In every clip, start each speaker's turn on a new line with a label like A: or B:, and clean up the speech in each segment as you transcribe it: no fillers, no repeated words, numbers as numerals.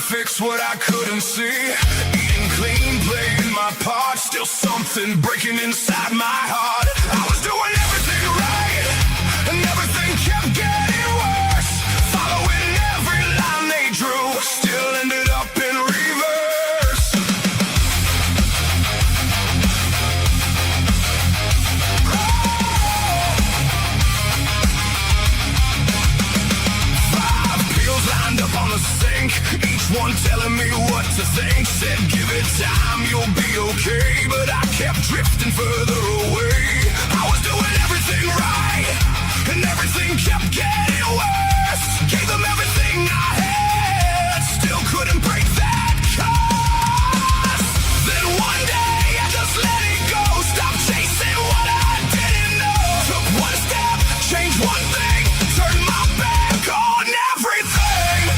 A: Fix what I couldn't see. Eating clean, playing my part. Still something breaking inside my heart. I was doing everything right, and everything kept getting worse. Following every line they drew, still ended up in reverse. Five pills lined up on the sink, one telling me what to think. Said give it time, you'll be okay. But I kept drifting further away. I was doing everything right, and everything kept getting worse. Gave them everything I had, still couldn't break that curse. Then one day I just let it go. Stopped chasing what I didn't know. Took one step, changed one thing, turned my back on everything.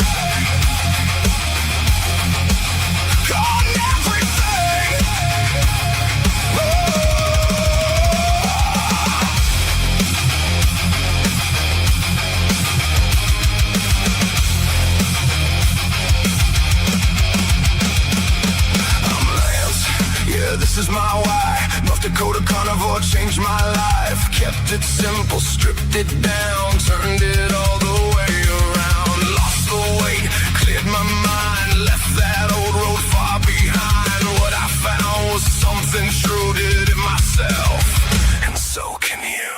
A: This is my why. North Dakota carnivore changed my life. Kept it simple, stripped it down, turned it all the way around. Lost the weight, cleared my mind, left that old road far behind. What I found was something true, did it myself, and so can you.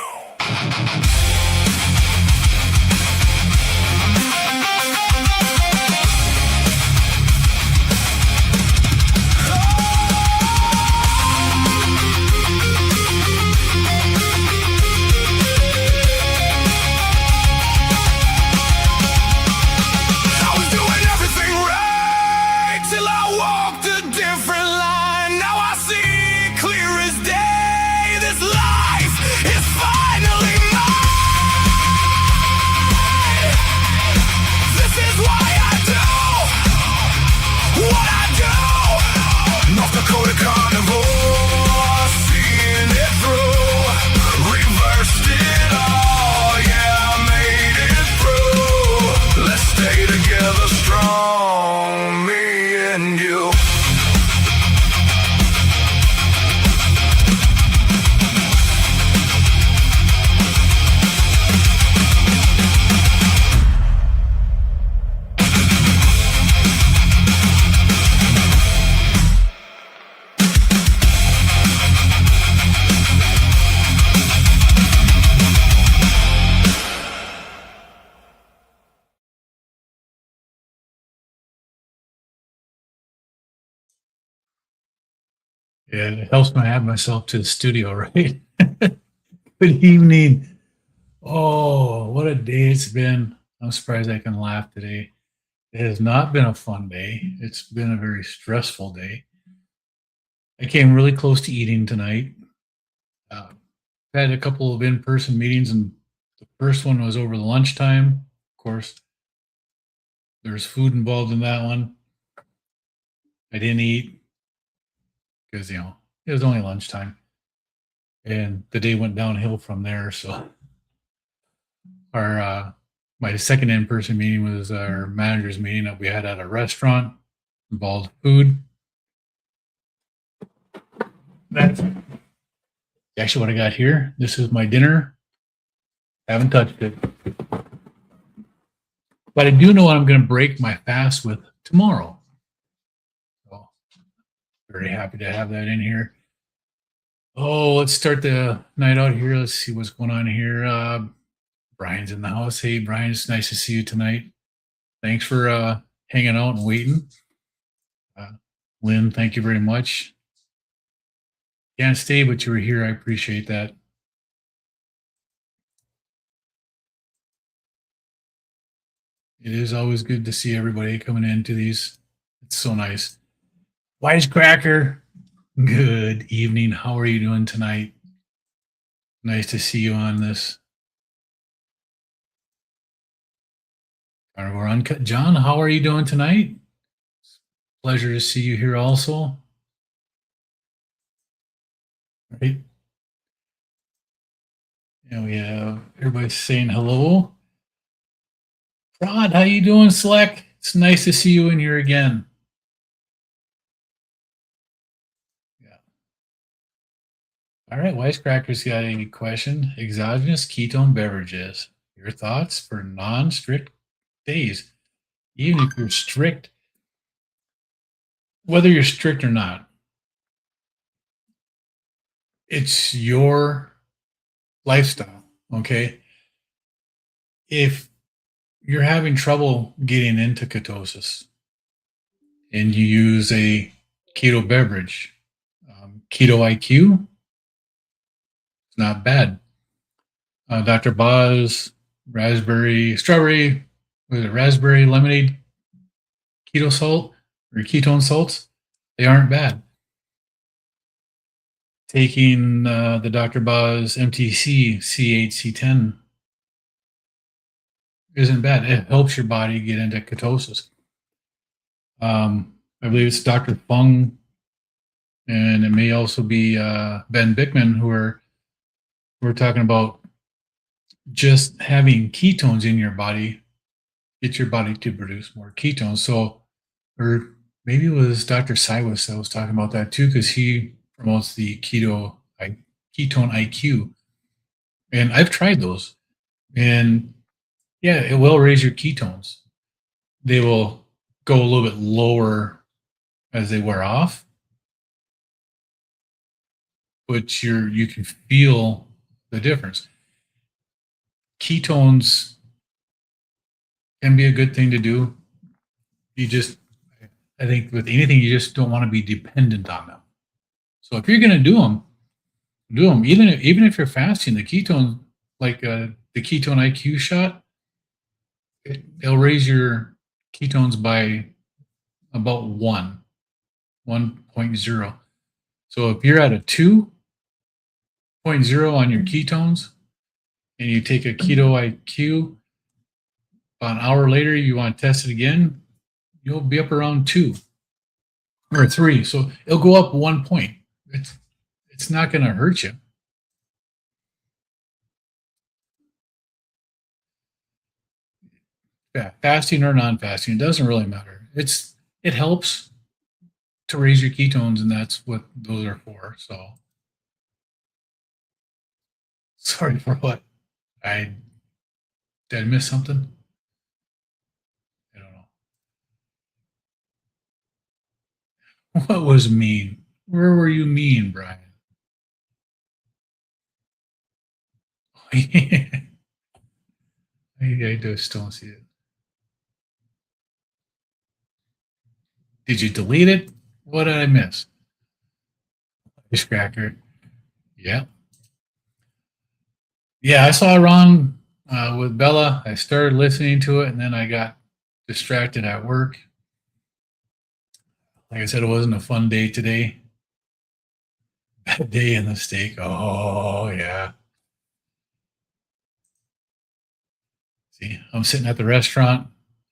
B: Yeah, it helps when I add myself to the studio, right? Good evening. Oh, what a day it's been. I'm surprised I can laugh today. It has not been a fun day. It's been a very stressful day. I came really close to eating tonight. Had a couple of in-person meetings, and the first one was over the lunchtime. Of course, there's food involved in that one. I didn't eat because, it was only lunchtime. And the day went downhill from there. So my second in-person meeting was our manager's meeting that we had at a restaurant, involved food. That's actually what I got here. This is my dinner. Haven't touched it. But I do know what I'm going to break my fast with tomorrow. So very happy to have that in here. Oh, let's start the night out here. Let's see what's going on here. Brian's in the house. Hey, Brian, it's nice to see you tonight. Thanks for hanging out and waiting. Lynn, thank you very much. Can't stay, but you were here. I appreciate that. It is always good to see everybody coming into these. It's so nice. Wisecracker, good evening. How are you doing tonight? Nice to see you on this. Carnivore Uncut. John, how are you doing tonight? Pleasure to see you here also. Right. And we have everybody saying hello. Rod, how you doing, Slack? It's nice to see you in here again. Yeah. All right, Wisecracker's got a question. Exogenous ketone beverages. Your thoughts for non-strict days, even if you're strict, whether you're strict or not. It's your lifestyle, okay? If you're having trouble getting into ketosis and you use a keto beverage, Keto IQ, it's not bad. Dr. Boz, strawberry, was it raspberry lemonade keto salt or ketone salts? They aren't bad. Taking the Dr. Boz MTC C8C10 isn't bad. It helps your body get into ketosis. I believe it's Dr. Fung, and it may also be Ben Bickman, who are we're talking about just having ketones in your body, get your body to produce more ketones. So, or maybe it was Dr. Cywus that was talking about that too, because he promotes the ketone IQ, and I've tried those, and yeah, it will raise your ketones. They will go a little bit lower as they wear off, but you can feel the difference. Ketones can be a good thing to do. I think with anything, you just don't want to be dependent on them. So if you're going to do them. Even if you're fasting, the ketone, like the ketone IQ shot, it'll raise your ketones by about 1.0. So if you're at a 2.0 on your ketones and you take a keto IQ, about an hour later, you want to test it again, you'll be up around 2 or 3. So it'll go up 1 point. It's not going to hurt you. Yeah, fasting or non-fasting, it doesn't really matter. It helps to raise your ketones, and that's what those are for. So sorry for what did I miss something? I don't know. What was mean? Where were you mean, Brian? I just don't see it. Did you delete it? What did I miss? Fish cracker. Yeah. Yeah, I saw Ron with Bella. I started listening to it, and then I got distracted at work. Like I said, it wasn't a fun day today. Bad day in the steak. Oh, yeah. See, I'm sitting at the restaurant.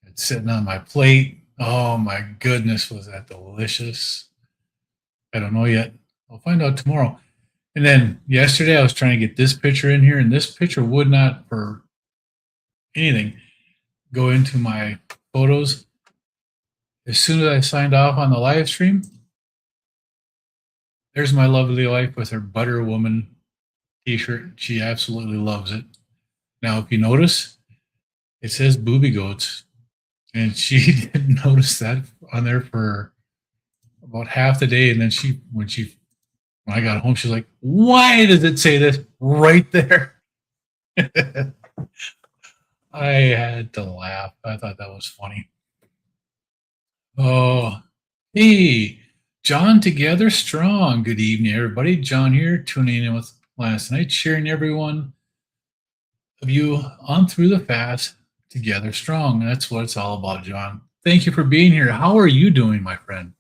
B: It's sitting on my plate. Oh, my goodness, was that delicious? I don't know yet. I'll find out tomorrow. And then yesterday, I was trying to get this picture in here, and this picture would not, for anything, go into my photos. As soon as I signed off on the live stream, there's my lovely wife with her Butter Woman t-shirt. She absolutely loves it. Now, if you notice, it says booby goats, and she didn't notice that on there for about half the day. And then when I got home, she's like, "Why does it say this right there?" I had to laugh. I thought that was funny. Oh, hey, John Together Strong. Good evening, everybody. John here, tuning in with last night, sharing everyone of you on through the fast together strong. That's what it's all about, John. Thank you for being here. How are you doing, my friend?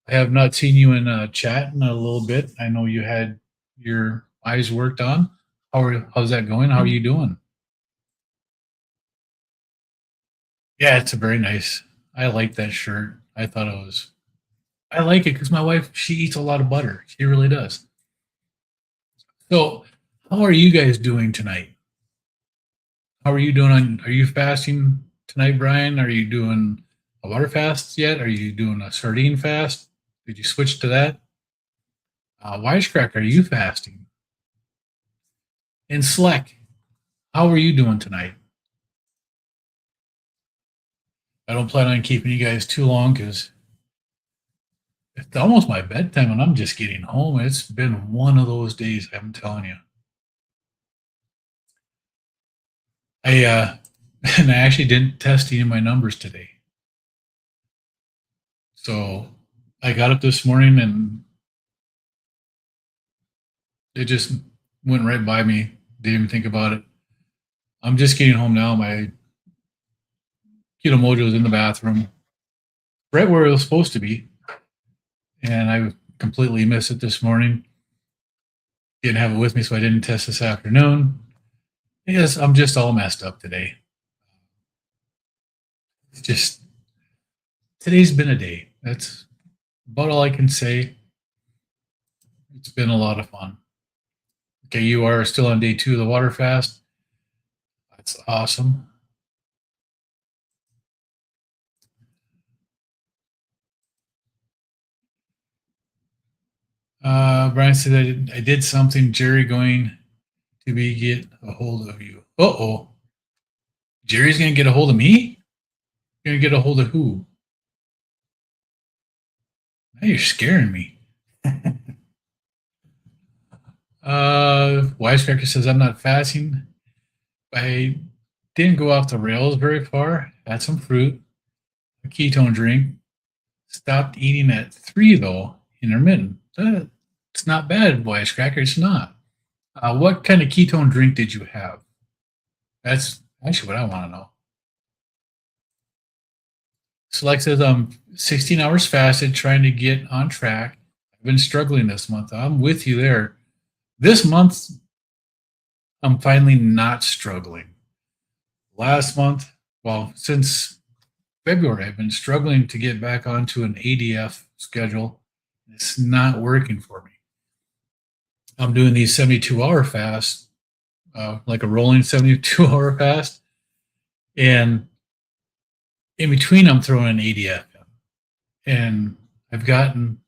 B: I have not seen you in chat in a little bit. I know you had your eyes worked on. How's that going? How are you doing? Yeah, it's a very nice. I like that shirt. I thought it was. I like it because my wife she eats a lot of butter. She really does. So, how are you guys doing tonight? How are you doing? Are you fasting tonight, Brian? Are you doing a water fast yet? Are you doing a sardine fast? Did you switch to that? Wisecrack, are you fasting? And Sleck, how are you doing tonight? I don't plan on keeping you guys too long because it's almost my bedtime and I'm just getting home. It's been one of those days, I'm telling you. I and I actually didn't test any of my numbers today. So I got up this morning and it just went right by me. Didn't even think about it. I'm just getting home now. My keto mojo is in the bathroom, right where it was supposed to be, and I completely missed it this morning. Didn't have it with me, so I didn't test this afternoon. Yes, I'm just all messed up today. It's just today's been a day. That's about all I can say. It's been a lot of fun. Okay, you are still on day 2 of the water fast. That's awesome. Brian said I did something. Jerry going to be get a hold of you. Uh-oh. Jerry's going to get a hold of me? Going to get a hold of who? Now you're scaring me. Wisecracker says I'm not fasting. I didn't go off the rails very far. Had some fruit, a ketone drink. Stopped eating at 3 though, intermittent. It's not bad, Wisecracker. It's not. What kind of ketone drink did you have? That's actually what I want to know. Select says I'm 16 hours fasted, trying to get on track. I've been struggling this month. I'm with you there. This month, I'm finally not struggling. Last month, well, since February, I've been struggling to get back onto an ADF schedule. It's not working for me. I'm doing these 72-hour fasts, like a rolling 72-hour fast. And in between, I'm throwing an ADF in. And I've gotten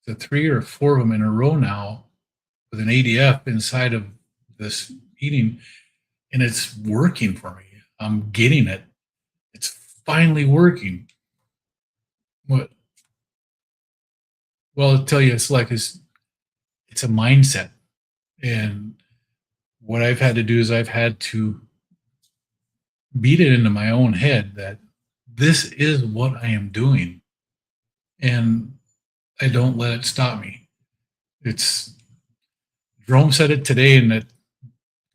B: to 3 or 4 of them in a row now with an ADF inside of this eating. And it's working for me. I'm getting it. It's finally working. What? Well, I'll tell you, it's a mindset. And what I've had to do is I've had to beat it into my own head that this is what I am doing. And I don't let it stop me. It's Jerome said it today, and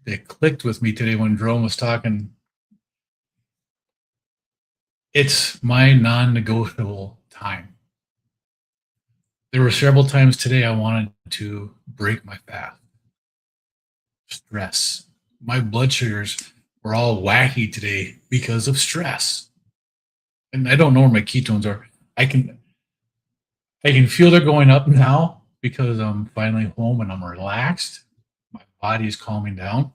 B: it clicked with me today when Jerome was talking. It's my non-negotiable time. There were several times today I wanted to break my fast. Stress. My blood sugars were all wacky today because of stress. And I don't know where my ketones are. I can feel they're going up now because I'm finally home and I'm relaxed. My body is calming down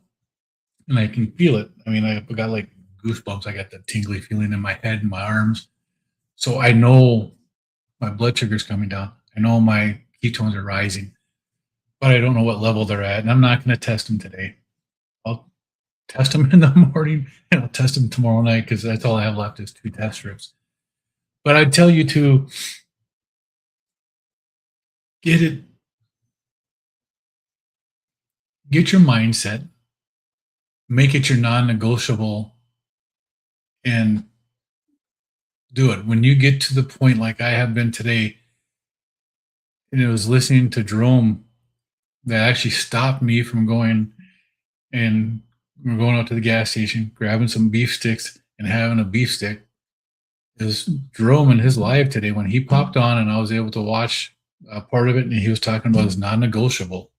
B: and I can feel it. I mean, I got like goosebumps. I got that tingly feeling in my head and my arms. So I know my blood sugar's coming down. I know my ketones are rising, but I don't know what level they're at. And I'm not going to test them today. I'll test them in the morning and I'll test them tomorrow night because that's all I have left is 2 test strips. But I'd tell you to get your mindset, make it your non-negotiable, and do it. When you get to the point like I have been today, and it was listening to Jerome that actually stopped me from going and we're going out to the gas station, grabbing some beef sticks and having a beef stick. Is Jerome in his live today when he popped on and I was able to watch part of it, and he was talking about his non-negotiable.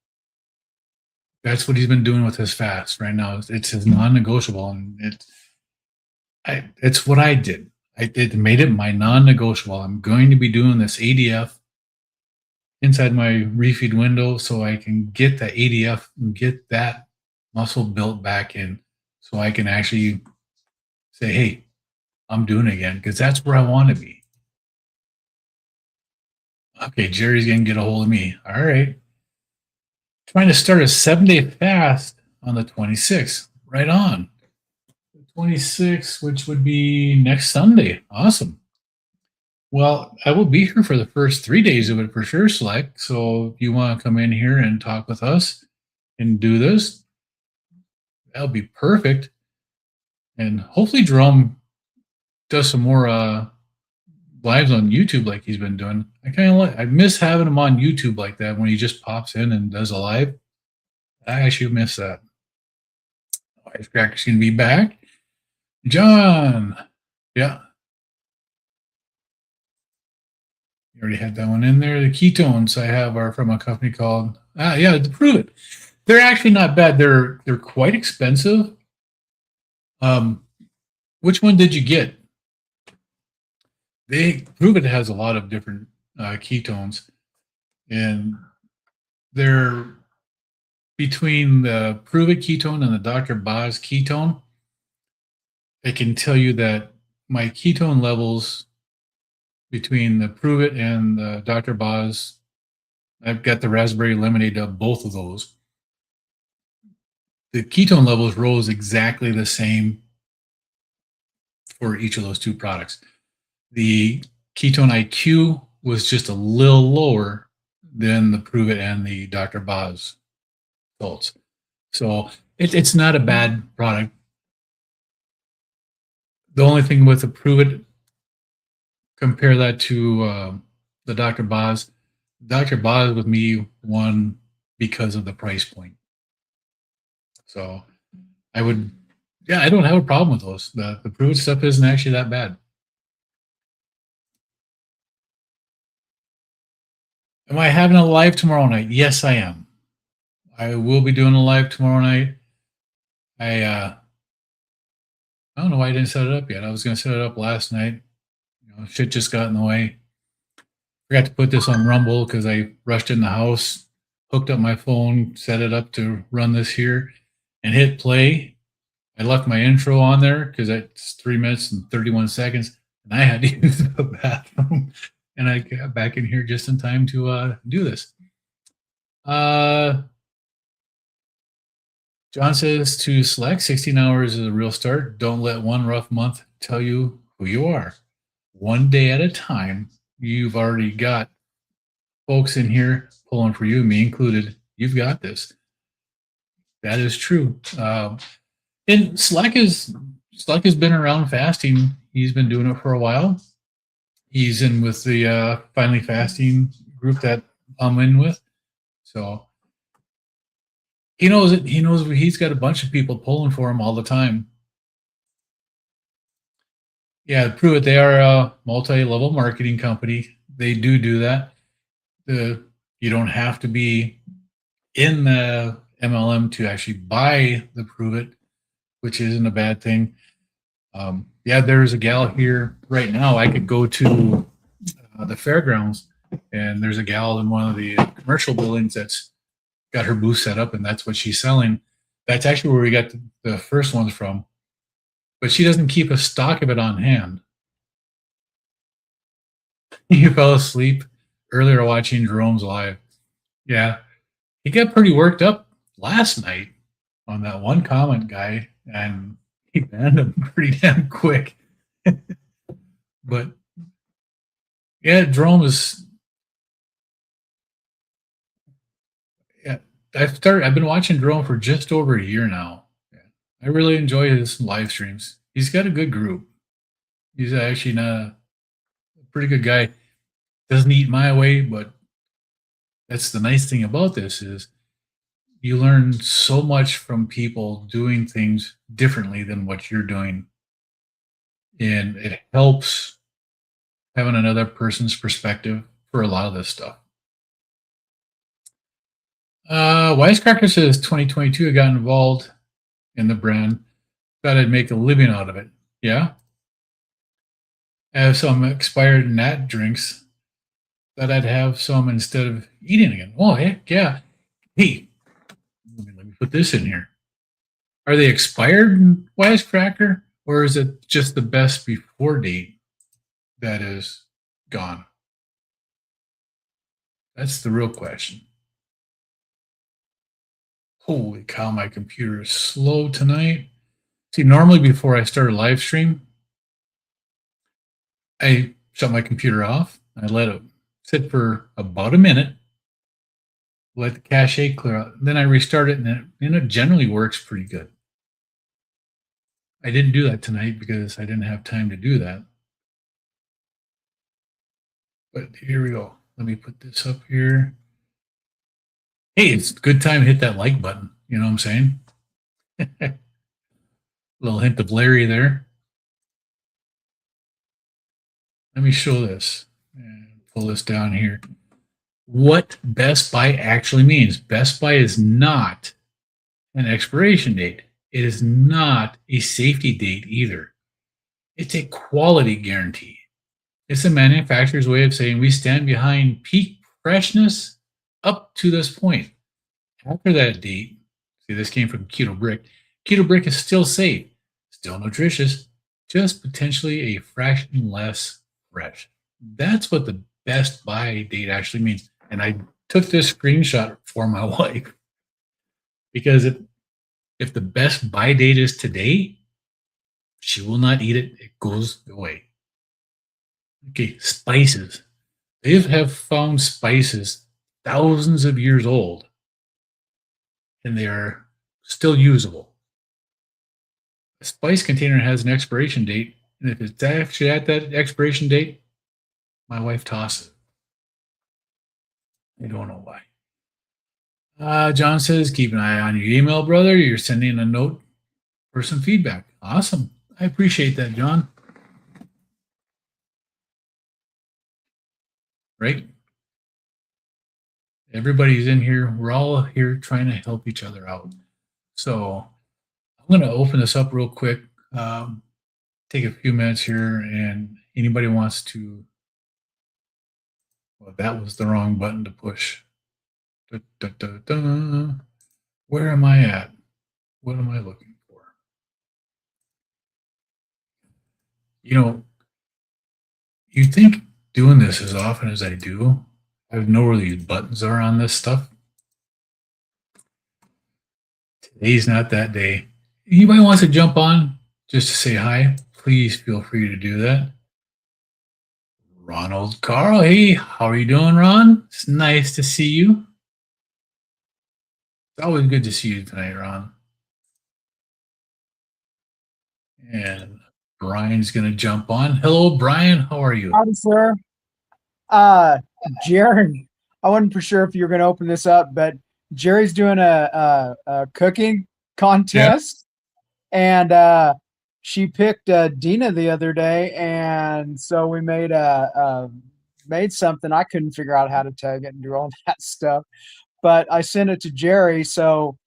B: That's what he's been doing with his fast right now. It's his non-negotiable, and it's what I did. It made it my non-negotiable. I'm going to be doing this ADF inside my refeed window so I can get the ADF and get that muscle built back in, so I can actually say, hey, I'm doing it again, because that's where I want to be. Okay, Jerry's going to get a hold of me. All right. Trying to start a 7-day fast on the 26th. Right on. The 26th, which would be next Sunday. Awesome. Well, I will be here for the first 3 days of it for sure, Select. So if you want to come in here and talk with us and do this, that'll be perfect. And hopefully Jerome does some more lives on YouTube like he's been doing. I miss having him on YouTube like that when he just pops in and does a live. I actually miss that. Wisecracker's gonna be back. John. Yeah. You already had that one in there. The ketones I have are from a company called to Prove It. They're actually not bad. They're quite expensive. Which one did you get? Prove It has a lot of different ketones, and they're between the Prove It ketone and the Dr. Boz ketone. I can tell you that my ketone levels between the Prove It and the Dr. Boz, I've got the raspberry lemonade of both of those. The ketone levels rose exactly the same for each of those two products. The ketone IQ was just a little lower than the Prove It and the Dr. Boz salts. So it's not a bad product. The only thing with the Prove It, compare that to the Dr. Boz. Dr. Boz with me won because of the price point. So I don't have a problem with those. The Prove It stuff isn't actually that bad. Am I having a live tomorrow night? Yes, I am. I will be doing a live tomorrow night. I don't know why I didn't set it up yet. I was going to set it up last night. Shit just got in the way. Forgot to put this on Rumble because I rushed in the house, hooked up my phone, set it up to run this here, and hit play. I left my intro on there because it's 3 minutes and 31 seconds, and I had to use the bathroom. And I got back in here just in time to do this. John says to Select, 16 hours is a real start. Don't let one rough month tell you who you are. One day at a time. You've already got folks in here pulling for you, me included. You've got this. That is true. And Slack has been around fasting. He's been doing it for a while. He's in with the Finally Fasting group that I'm in with. So he knows it. He knows he's got a bunch of people pulling for him all the time. Yeah, Prove It. They are a multi-level marketing company. They do that. You don't have to be in the MLM to actually buy the Prove It, which isn't a bad thing. There's a gal here right now. I could go to the fairgrounds, and there's a gal in one of the commercial buildings that's got her booth set up, and that's what she's selling. That's actually where we got the first ones from. But she doesn't keep a stock of it on hand. You fell asleep earlier watching Jerome's live. Yeah, he got pretty worked up last night on that one comment guy, and he banned him pretty damn quick. But yeah, Jerome is. Yeah, I've been watching Jerome for just over a year now. Yeah, I really enjoy his live streams. He's got a good group. He's actually not a pretty good guy. Doesn't eat my way, but that's the nice thing about this is you learn so much from people doing things differently than what you're doing. And it helps having another person's perspective for a lot of this stuff. Wisecracker says 2022 I got involved in the brand. Thought I'd make a living out of it. Yeah. I have some expired nat drinks. Thought I'd have some instead of eating again. Oh, heck yeah. Hey, let me put this in here. Are they expired in Wisecracker, or is it just the best before date that is gone? That's the real question. Holy cow, my computer is slow tonight. See, normally before I start a live stream, I shut my computer off. I let it sit for about a minute, let the cache clear out. Then I restart it, and it generally works pretty good. I didn't do that tonight because I didn't have time to do that. But here we go. Let me put this up here. Hey, it's a good time to hit that like button. You know what I'm saying? Little hint of Larry there. Let me show this and pull this down here. What Best Buy actually means. Best Buy is not an expiration date. It is not a safety date either. It's a quality guarantee. It's the manufacturer's way of saying we stand behind peak freshness up to this point. After that date, see, this came from Keto Brick. Keto Brick is still safe, still nutritious, just potentially a fraction less fresh. That's what the Best Buy date actually means. And I took this screenshot for my wife because if the Best Buy date is today, she will not eat it. It goes away. Okay, spices. They have found spices thousands of years old, and they are still usable. A spice container has an expiration date, and if it's actually at that expiration date, my wife tosses it. I don't know why. John says, keep an eye on your email, brother. You're sending a note for some feedback. Awesome. I appreciate that, John. Right? Everybody's in here. We're all here trying to help each other out. So I'm going to open this up real quick. Take a few minutes here, and anybody wants to. Well, that was the wrong button to push. Da, da, da, da. Where am I at? What am I looking for? You know, you think doing this as often as I do, I know where these buttons are on this stuff. Today's not that day. Anybody wants to jump on just to say hi, please feel free to do that. Ronald Carl, hey, how are you doing, Ron? It's nice to see you. It's always good to see you tonight, Ron. And Brian's going to jump on. Hello, Brian. How are you?
C: Howdy, sir. Jerry, I wasn't for sure if you were going to open this up, but Jerry's doing a cooking contest, and she picked Dina the other day, and so we made made something. I couldn't figure out how to tag it and do all that stuff, but I sent it to Jerry, so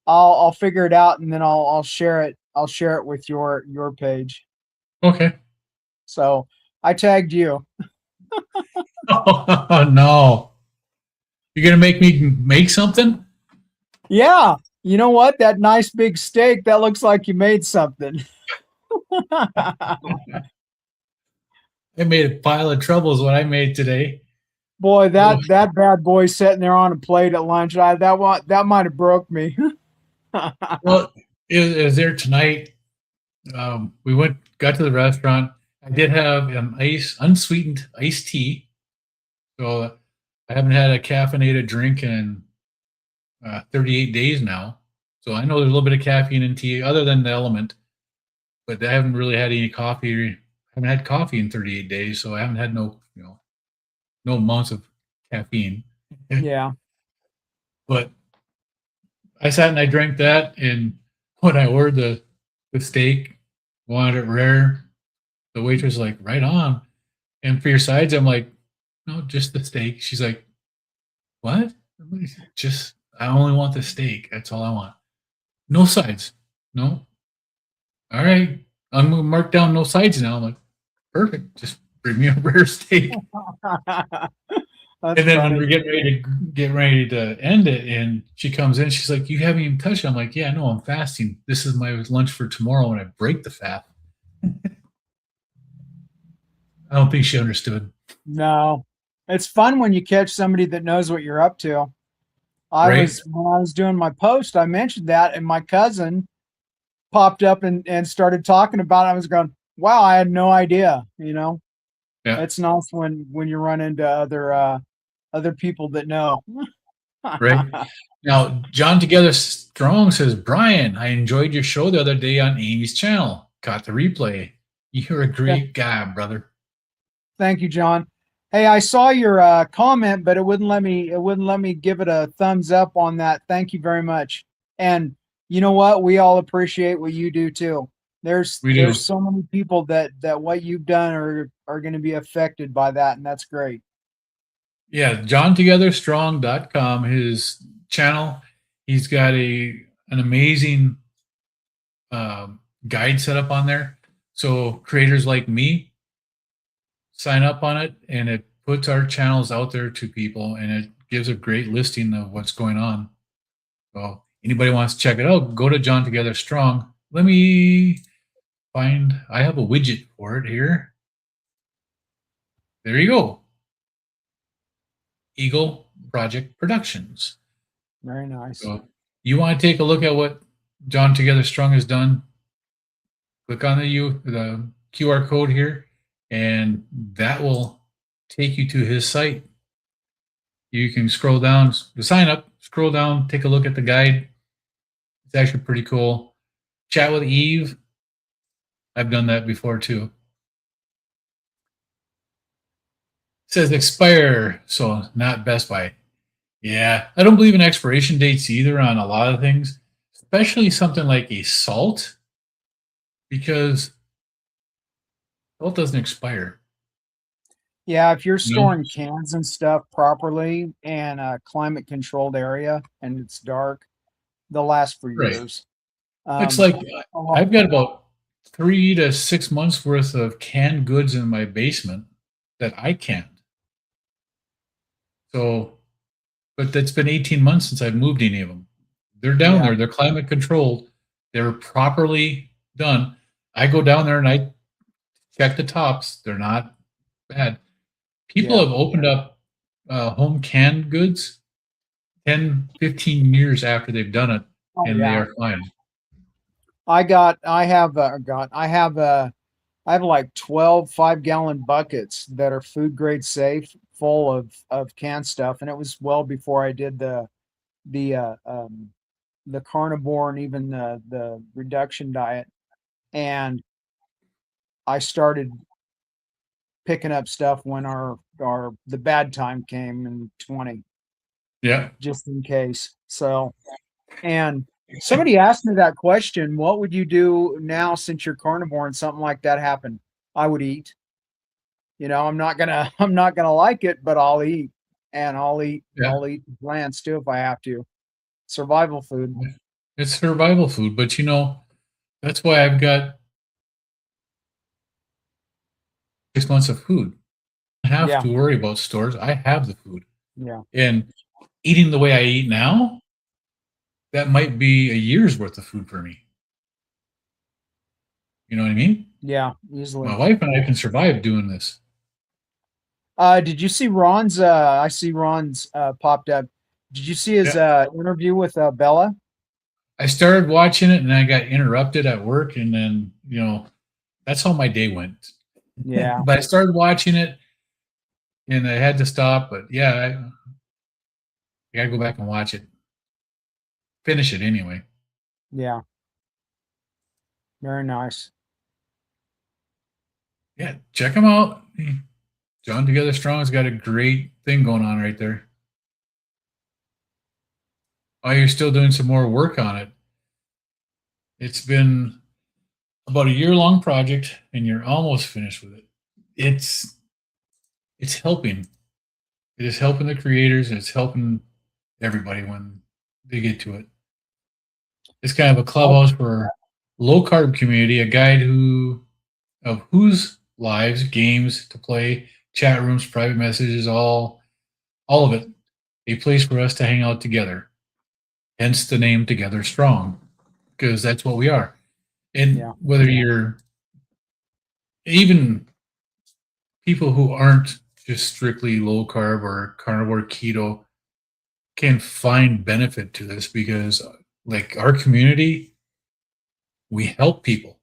C: I'll figure it out, and then I'll share it. I'll share it with your page.
B: Okay.
C: So I tagged you.
B: Oh, no. You're going to make me make something?
C: Yeah. You know what? That nice big steak, that looks like you made something.
B: I made a pile of troubles what I made today.
C: Boy, that bad boy sitting there on a plate at lunch, that might have broke me.
B: Well, it was there tonight. We got to the restaurant. I did have an unsweetened iced tea. So I haven't had a caffeinated drink in 38 days now. So I know there's a little bit of caffeine in tea other than the element, but I haven't really had any coffee. I haven't had coffee in 38 days. So I haven't had no amounts of caffeine.
C: Yeah.
B: But I sat and I drank that, and when I ordered the steak, wanted it rare. The waitress was like, right on. And for your sides, I'm like, no, just the steak. She's like, what? I'm like, just I only want the steak. That's all I want. No sides. No. All right. I'm gonna mark down no sides now. I'm like, perfect. Just bring me a rare steak.
C: That's
B: And then when
C: funny.
B: we're getting ready to end it, and she comes in, she's like, "You haven't even touched it." I'm like, "Yeah, no, I'm fasting. This is my lunch for tomorrow when I break the fast." I don't think she understood.
C: No, it's fun when you catch somebody that knows what you're up to.
B: Right?
C: When I was doing my post, I mentioned that, and my cousin popped up and started talking about it. I was going, wow, I had no idea.
B: Yeah.
C: It's nice when you run into other people that know.
B: Right. Now, John Together Strong says, Brian, I enjoyed your show the other day on Amy's channel. Got the replay. You're a
C: Yeah,
B: great guy, brother.
C: thank you, John. Hey, I saw your comment, but it wouldn't let me give it a thumbs up on that. Thank you very much. And you know what? We all appreciate what you do too.
B: We
C: There's
B: do.
C: so many people that what you've done are going to be affected by that, and that's great.
B: Yeah, johntogetherstrong.com, his channel. He's got an amazing guide set up on there. So creators like me sign up on it, and it puts our channels out there to people, and it gives a great listing of what's going on. So anybody wants to check it out, go to John Together Strong. Let me find. I have a widget for it here. There you go. Eagle Project Productions.
C: Very nice.
B: So you want to take a look at what John Together Strong has done? Click on the QR code here, and that will take you to his site. You can scroll down, sign up, scroll down, take a look at the guide. It's actually pretty cool. Chat with Eve. I've done that before too. It says expire, so not Best Buy. Yeah, I don't believe in expiration dates either on a lot of things, especially something like a salt, because salt doesn't expire.
C: Yeah, if you're
B: You know,
C: storing cans and stuff properly in a climate controlled area and it's dark, they'll last for
B: right?
C: years.
B: It's
C: Um,
B: like
C: a lot,
B: I've got about 3 to 6 months worth of canned goods in my basement that I canned. So, but that's been 18 months since I've moved any of them. They're down
C: yeah,
B: there. They're climate controlled. They're properly done. I go down there and I check the tops. They're not bad. People
C: yeah.
B: have opened up home canned goods 10, 15 years after they've done it,
C: Oh
B: and they
C: yeah.
B: are fine.
C: I have like 12 5-gallon buckets that are food grade safe, full of canned stuff. And it was well before I did the the carnivore and even the reduction diet. And I started picking up stuff when our the bad time came in 20,
B: Yeah.
C: just in case. So, and somebody asked me that question, what would you do now since you're carnivore and something like that happened? I would eat. I'm not gonna like it, but I'll eat. And
B: Yeah.
C: I'll eat plants too if I have to. Survival food.
B: It's survival food, but that's why I've got 6 months of food. I don't have
C: Yeah,
B: to worry about stores. I have the food.
C: yeah,
B: And eating the way I eat now, that might be a year's worth of food for me. You know what I mean?
C: yeah,
B: My
C: easily.
B: wife and I can survive doing this.
C: Did you see Ron's I see Ron's popped up. Did you see his
B: Yeah.
C: interview with Bella?
B: I started watching it and I got interrupted at work, and then, that's how my day went.
C: Yeah,
B: But I started watching it and I had to stop. But yeah, I got to go back and watch it. Finish it anyway.
C: yeah, very nice.
B: Yeah, check them out. John Together Strong has got a great thing going on right there. Oh, you're still doing some more work on it. It's been about a year-long project, and you're almost finished with it. It's it's helping. It is helping the creators, and it's helping everybody when they get to it. It's kind of a clubhouse for low carb community, a guide of whose lives, games to play, chat rooms, private messages, all of it, a place for us to hang out together. Hence the name Together Strong, because that's what we are. And
C: Yeah.
B: whether you're even people who aren't just strictly low carb or carnivore keto can find benefit to this because like our community, we help people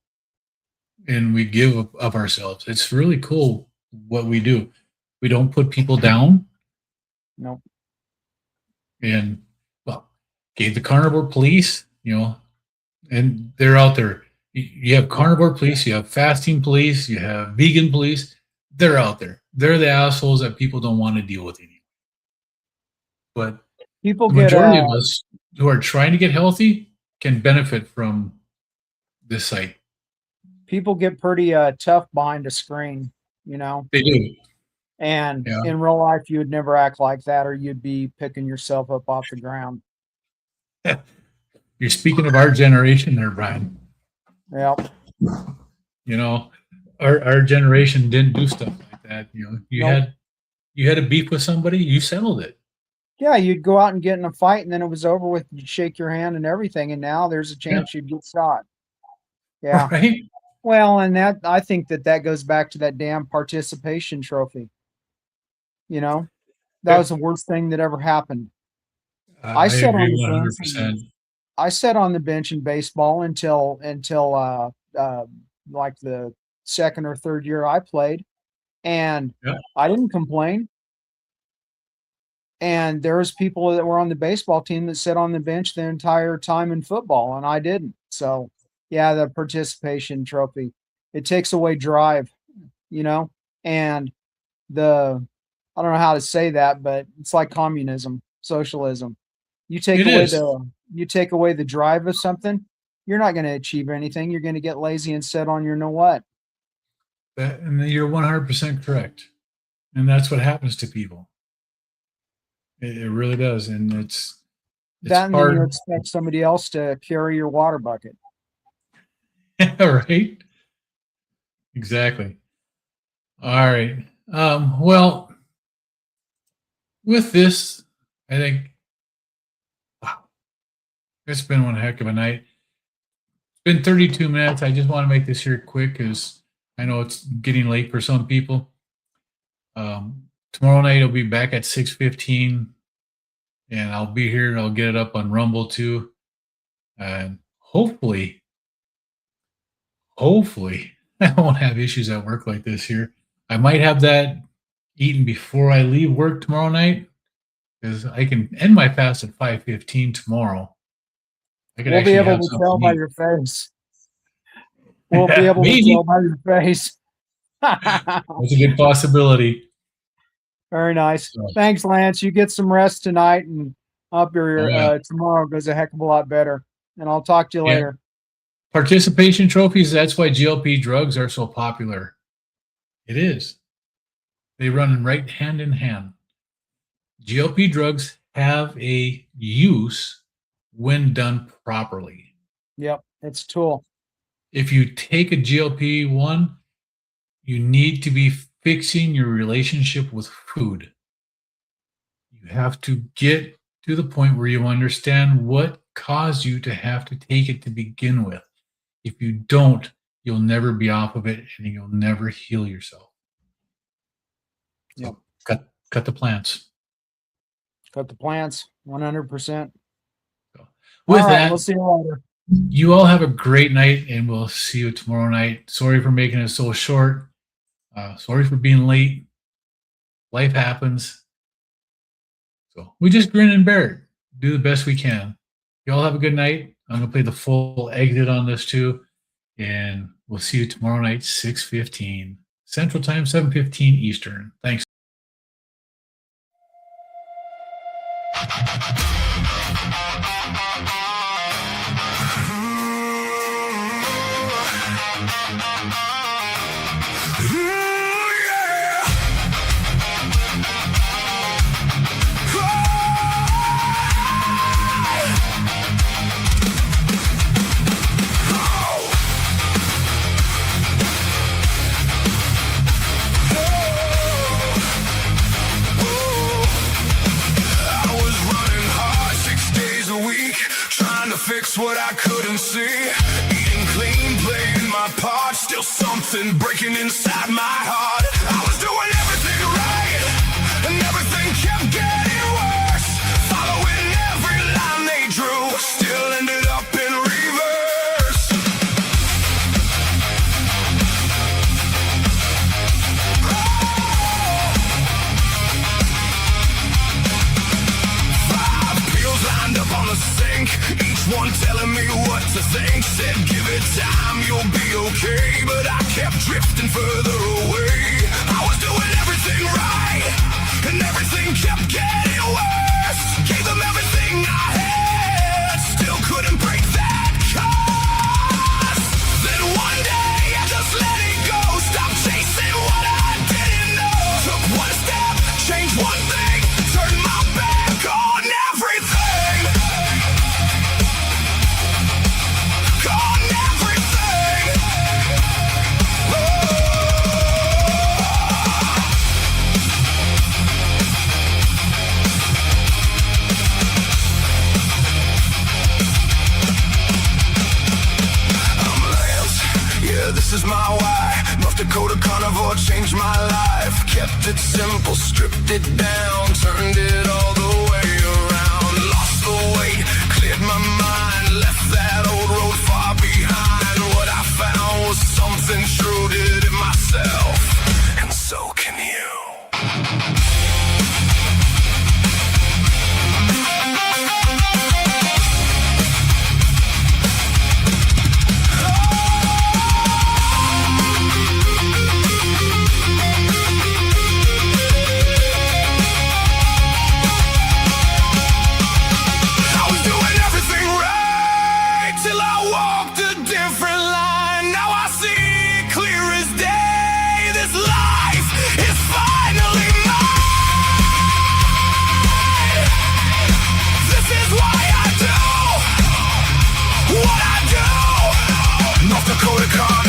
B: and we give of ourselves. It's really cool what we do. We don't put people down.
C: Nope.
B: And well, okay, the carnivore police, and they're out there. You have carnivore police, you have fasting police, you have vegan police. They're out there. They're the assholes that people don't want to deal with anymore. But
C: People
B: the
C: get
B: majority of us who are trying to get healthy can benefit from this site.
C: people get pretty tough behind a screen, you know.
B: They do.
C: And
B: Yeah.
C: in real life, you would never act like that, or you'd be picking yourself up off the ground.
B: You're speaking of our generation there, Brian.
C: Yep.
B: Our generation didn't do stuff like that. You
C: Nope.
B: had a beef with somebody, you settled it.
C: Yeah, you'd go out and get in a fight, and then it was over with. You'd shake your hand and everything, and now there's a chance you'd get shot. Yeah.
B: Right?
C: Well, and that I think that goes back to that damn participation trophy. That was the worst thing that ever happened.
B: I
C: sat on
B: agree
C: the bench.
B: 100%.
C: I sat on the bench in baseball until like the second or third year I played, and
B: Yeah.
C: I didn't complain. And there was people that were on the baseball team that sat on the bench the entire time in football, and I didn't. So, yeah, the participation trophy, it takes away drive, and the I don't know how to say that, but it's like communism, socialism. You take
B: It
C: away
B: is.
C: the drive of something, you're not going to achieve anything. You're going to get lazy and sit on your know what.
B: And you're 100% correct. And that's what happens to people. It really does. And it's
C: That, and then you
B: hard.
C: expect somebody else to carry your water bucket.
B: Right? Exactly. All right. Well, with this, I think, wow, it's been one heck of a night. It's been 32 minutes. I just want to make this here quick because I know it's getting late for some people. Tomorrow night I'll be back at 6:15, and I'll be here and I'll get it up on Rumble too. And hopefully, I won't have issues at work like this here. I might have that eaten before I leave work tomorrow night because I can end my fast at 5:15 tomorrow. I could
C: We'll be
B: actually
C: able
B: have
C: to
B: something
C: tell
B: to
C: by
B: eat.
C: your face. We'll be able to
B: Maybe.
C: tell by your face.
B: That's a good possibility.
C: Very nice.
B: So,
C: Thanks, Lance. You get some rest tonight, and up your
B: yeah.
C: tomorrow goes a heck of a lot better. And I'll talk to you
B: Yeah.
C: later.
B: Participation trophies, that's why GLP drugs are so popular. It is. They run right hand in hand. GLP drugs have a use when done properly.
C: Yep, it's a tool.
B: If you take a GLP-1, you need to be fixing your relationship with food. You have to get to the point where you understand what caused you to have to take it to begin with. If you don't, you'll never be off of it and you'll never heal yourself. So cut the plants.
C: Cut the plants, 100%.
B: So, with that,
C: we'll see you later.
B: You all have a great night, and we'll see you tomorrow night. Sorry for making it so short. Sorry for being late. Life happens. So we just grin and bear it. Do the best we can. You all have a good night. I'm going to play the full exit on this too. And we'll see you tomorrow night, 6:15 Central Time, 7:15 Eastern. Thanks.
A: Ooh, yeah. I was running hard 6 days a week, trying to fix what I couldn't see. Eating clean, playing my part, still something breaking inside my heart. I was doing everything right, and everything kept getting worse. Following every line they drew, still ended up in reverse. Five pills lined up on the sink, each one telling me what to think. Said give it time, you'll be okay, but I kept drifting further away. I was doing everything right, and everything kept getting worse. Gave them everything I had, still couldn't break that curse. Then one day I just let it go, stopped chasing what I didn't know. Took one step, changed one thing, turned my back on everything. On everything. I'm Lance, yeah, this is my why. North Dakota carnivore changed my life. Kept it simple, stripped it down, turned it all the way around. Lost the weight, cleared my mind, left that old road far behind. What I found was something true, did it myself, and so can you. I was doing everything right till I walked a different line. Now I see clear as day. This life is finally mine. This is why I do what I do. North Dakota car.